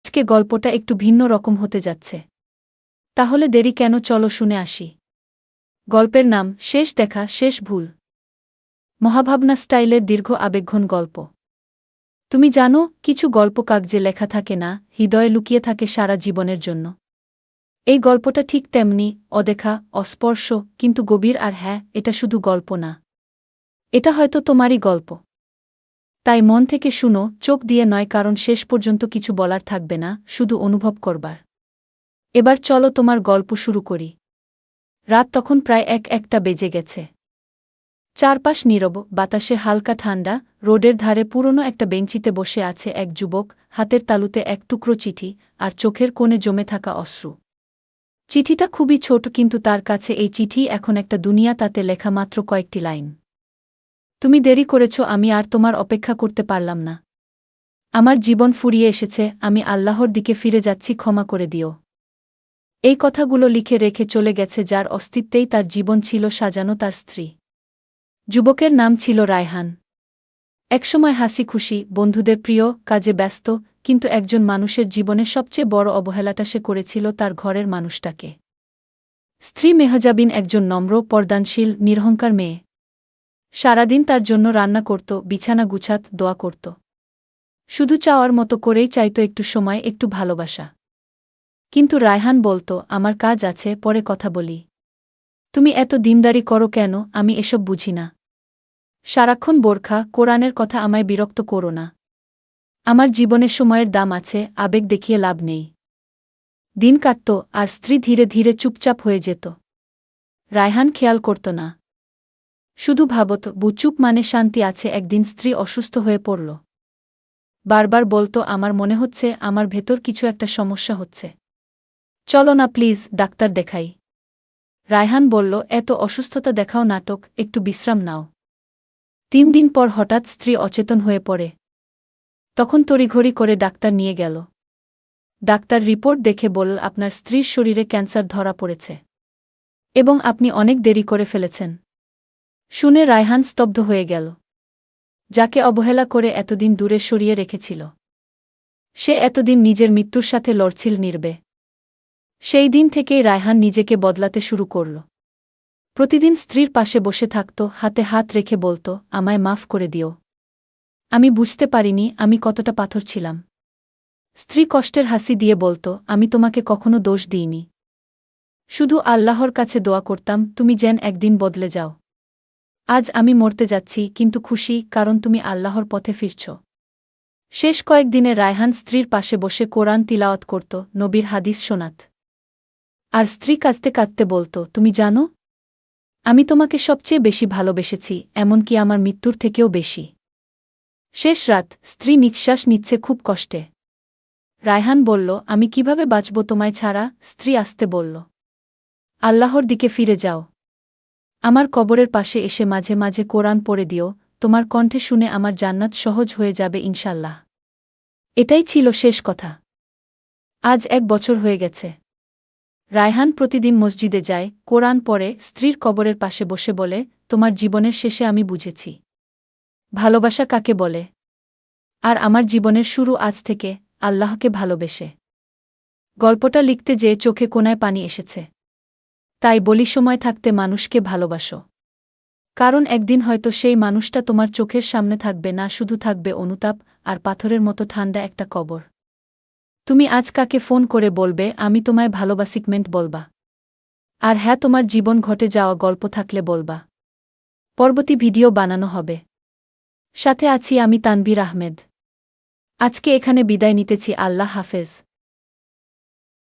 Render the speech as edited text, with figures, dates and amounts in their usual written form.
আজকে গল্পটা একটু ভিন্ন রকম হতে যাচ্ছে। তাহলে দেরি কেন, চলো শুনে আসি। গল্পের নাম শেষ দেখা শেষ ভুল। মহাভাবনা স্টাইলের দীর্ঘ আবেগঘন গল্প। তুমি জানো, কিছু গল্প কাগজে লেখা থাকে না, হৃদয়ে লুকিয়ে থাকে সারা জীবনের জন্য। এই গল্পটা ঠিক তেমনি, অদেখা, অস্পর্শ, কিন্তু গভীর। আর হ্যাঁ, এটা শুধু গল্প না, এটা হয়তো তোমারই গল্প। তাই মন থেকে শুনো, চোখ দিয়ে নয়, কারণ শেষ পর্যন্ত কিছু বলার থাকবে না, শুধু অনুভব করবার। এবার চলো তোমার গল্প শুরু করি। রাত তখন প্রায় একটা বেজে গেছে। চারপাশ নীরব, বাতাসে হালকা ঠান্ডা। রোডের ধারে পুরনো একটা বেঞ্চিতে বসে আছে এক যুবক, হাতের তালুতে এক টুকরো চিঠি, আর চোখের কোণে জমে থাকা অশ্রু। চিঠিটা খুবই ছোট, কিন্তু তার কাছে এই চিঠি এখন একটা দুনিয়া। তাতে লেখা মাত্র কয়েকটি লাইন। তুমি দেরি করেছ, আমি আর তোমার অপেক্ষা করতে পারলাম না। আমার জীবন ফুরিয়ে এসেছে, আমি আল্লাহর দিকে ফিরে যাচ্ছি, ক্ষমা করে দিও। এই কথাগুলো লিখে রেখে চলে গেছে যার অস্তিত্বেই তার জীবন ছিল সাজানো, তার স্ত্রী। যুবকের নাম ছিল রায়হান। একসময় হাসি খুশি, বন্ধুদের প্রিয়, কাজে ব্যস্ত, কিন্তু একজন মানুষের জীবনে সবচেয়ে বড় অবহেলাটা সে করেছিল তার ঘরের মানুষটাকে। স্ত্রী মেহজাবিন একজন নম্র, পর্দানশীল, নিরহংকার মেয়ে। সারাদিন তার জন্য রান্না করত, বিছানা গুছাত, দোয়া করত। শুধু চাওয়ার মতো করেই চাইত একটু সময়, একটু ভালোবাসা। কিন্তু রায়হান বলতো, আমার কাজ আছে, পরে কথা বলি। তুমি এত দিনদারি করো কেন, আমি এসব বুঝি না। সারাক্ষণ বোরখা, কোরআনের কথা, আমায় বিরক্ত করো না। আমার জীবনে সময়ের দাম আছে, আবেগ দেখিয়ে লাভ নেই। দিন কাটত, আর স্ত্রী ধীরে ধীরে চুপচাপ হয়ে যেত। রায়হান খেয়াল করত না, শুধু ভাবত, চুপ মানে শান্তি আছে। একদিন স্ত্রী অসুস্থ হয়ে পড়ল। বারবার বলতো, আমার মনে হচ্ছে আমার ভেতর কিছু একটা সমস্যা হচ্ছে। চলো না প্লিজ, ডাক্তার দেখাই। রায়হান বলল, এত অসুস্থতা দেখাও নাটক, একটু বিশ্রাম নাও। 3 দিন পর হঠাৎ স্ত্রী অচেতন হয়ে পড়ে। তখন তড়িঘড়ি করে ডাক্তার নিয়ে গেল। ডাক্তার রিপোর্ট দেখে বলল, আপনার স্ত্রীর শরীরে ক্যান্সার ধরা পড়েছে, এবং আপনি অনেক দেরি করে ফেলেছেন। শুনে রায়হান স্তব্ধ হয়ে গেল। যাকে অবহেলা করে এতদিন দূরে সরিয়ে রেখেছিল, সে এতদিন নিজের মৃত্যুর সাথে লড়ছিল নীরবে। সেই দিন থেকেই রায়হান নিজেকে বদলাতে শুরু করল। প্রতিদিন স্ত্রীর পাশে বসে থাকত, হাতে হাত রেখে বলতো, আমায় মাফ করে দিও। আমি বুঝতে পারিনি আমি কতটা পাথর ছিলাম। স্ত্রী কষ্টের হাসি দিয়ে বলতো, আমি তোমাকে কখনো দোষ দিইনি। শুধু আল্লাহর কাছে দোয়া করতাম তুমি যেন একদিন বদলে যাও। আজ আমি মরতে যাচ্ছি, কিন্তু খুশি, কারণ তুমি আল্লাহর পথে ফিরছ। শেষ কয়েকদিনে রায়হান স্ত্রীর পাশে বসে কোরআন তিলাওয়াত করত, নবীর হাদিস শোনাত। আর স্ত্রী কাঁদতে কাঁদতে বলতো, তুমি জানো, আমি তোমাকে সবচেয়ে বেশি ভালোবেসেছি, এমনকি আমার মৃত্যুর থেকেও বেশি। শেষ রাত, স্ত্রী নিঃশ্বাস নিচ্ছে খুব কষ্টে। রায়হান বলল, আমি কিভাবে বাঁচব তোমায় ছাড়া। স্ত্রী আস্তে বলল, আল্লাহর দিকে ফিরে যাও। আমার কবরের পাশে এসে মাঝে মাঝে কোরআন পড়ে দিও, তোমার কণ্ঠে শুনে আমার জান্নাত সহজ হয়ে যাবে ইনশাল্লাহ। এটাই ছিল শেষ কথা। আজ 1 বছর হয়ে গেছে। রায়হান প্রতিদিন মসজিদে যায়, কোরআন পড়ে, স্ত্রীর কবরের পাশে বসে বলে, তোমার জীবনের শেষে আমি বুঝেছি ভালোবাসা কাকে বলে। আর আমার জীবনের শুরু আজ থেকে, আল্লাহকে ভালোবেসে। গল্পটা লিখতে যেয়ে চোখে কোণায় পানি এসেছে। তাই বলি, সময় থাকতে মানুষকে ভালোবাসো, কারণ একদিন হয়তো সেই মানুষটা তোমার চোখের সামনে থাকবে না, শুধু থাকবে অনুতাপ আর পাথরের মতো ঠান্ডা একটা কবর। তুমি আজ কাকে ফোন করে বলবে আমি তোমায় ভালোবাসিকমেন্ট বলবা? আর হ্যাঁ, তোমার জীবন ঘটে যাওয়া গল্প থাকলে বলবা। পরবর্তী ভিডিও বানানো হবে। সাথে আছি আমি, তানভীর আহমেদ। আজকে এখানে বিদায় নিতেছি, আল্লাহ হাফেজ।